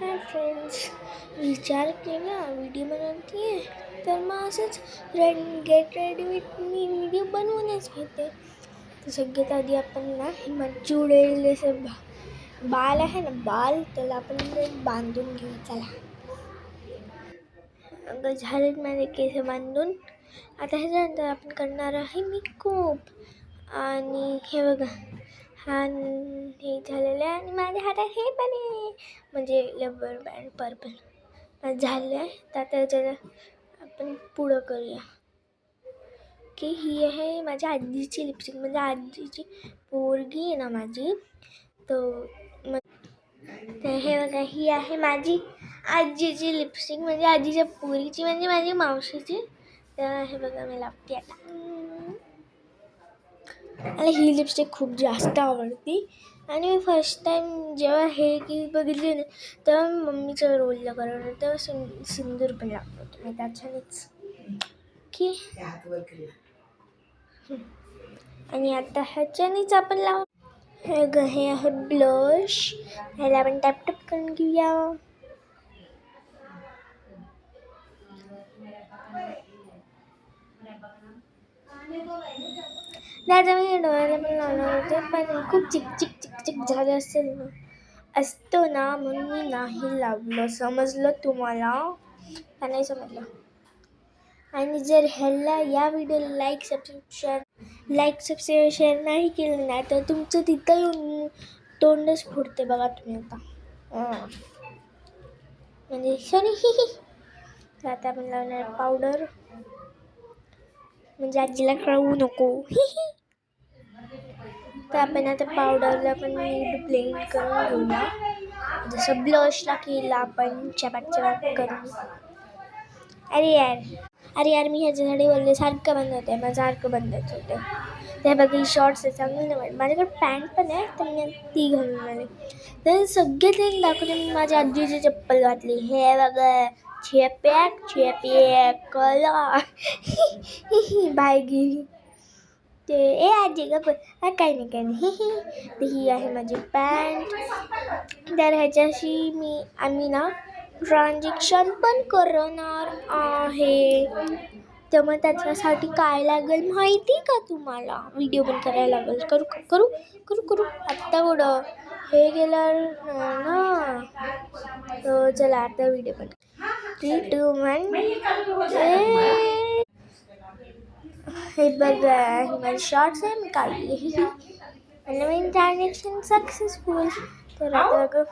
Hi friends, विचार केला video बनवते तर मग असंच get ready with me video बनवूनच घेते. तर सगळ्यात आधी आपण ना माझी उडेल बाल आहे ना, बाल त्याला आपण बांधून घेऊ. चला, अगं झालेत माझे केस बांधून. आता ह्याच्यानंतर आपण करणार आहे मेकअप. आणि हे बघा, हे झालेलं आहे आणि माझ्या हातात हे पण आहे, म्हणजे रबर बँड पर्पल झालं आहे. तर आता त्याला आपण पुढं करूया की ही आहे माझ्या आजीची लिपस्टिक, म्हणजे आजीची पोरगी आहे ना माझी. तर हे बघा, ही आहे माझी आजीची लिपस्टिक, म्हणजे आजीच्या पोरीची, म्हणजे माझी मावशीची. तर हे बघा मी लावते आता. मला ही लिपस्टिक खूप जास्त आवडती आणि मी फर्स्ट टाईम जेव्हा हे की बघितली ना, तेव्हा मी मम्मीच्या रोलला करत होते, तेव्हा सिंदूर पण लागत होतं मी त्याच्यानेच की. आणि आता ह्याच्यानेच आपण हे आहे ब्लश. ह्याला आपण टॅप टॅप करून घेऊया. आता मी डोळ्याला पण लावणार होते, पण खूप चिक झालं असतो ना, म्हणून मी नाही लावलं. समजलं तुम्हाला का नाही समजलं? आणि जर या व्हिडिओला लाईक सबस्क्राईब शेअर नाही केलं ना, तर तुमचं तिथं येऊन तोंडच फुटते बघा तुम्ही आता. म्हणजे सॉरी. तर आता आपण लावणार पावडर, म्हणजे आजीला कळवू नको. तर आपण आता पावडरला पण नीट ब्लेंड करून घेऊया, जसं ब्लशला केला आपण चपाक करून. अरे यार मी ह्याच्यासाठी बोलले, सारखं बंद होते, मला सारखं बंदच होते. ते बघा, ही शॉर्ट्स आहे, चांगली नाही वाटत. माझ्याकडे पॅन्ट पण आहे, तर मी ती घालून आले. तर सगळे ते दाखवले. मी माझ्या आजीची चप्पल घातली. हे बघा, छेप्याक कला बायगी. ते आजी ग काही नाही. तर ही आहे माझी पॅन्ट. तर ह्याच्याशी आम्ही ना ट्रान्झॅक्शन पण करणार आहे. तर मग त्याच्यासाठी काय लागेल माहिती का तुम्हाला? व्हिडिओ पण करायला लागेल. करू आत्ता कुठं हे गेलं ना. तर चला आता व्हिडिओ पण 3, 2, 1. हे बघा, ही माझी शॉर्ट्स आहे, मी काढली. आणि नवीन ट्रान्झॅक्शन सक्सेसफुल. तर आता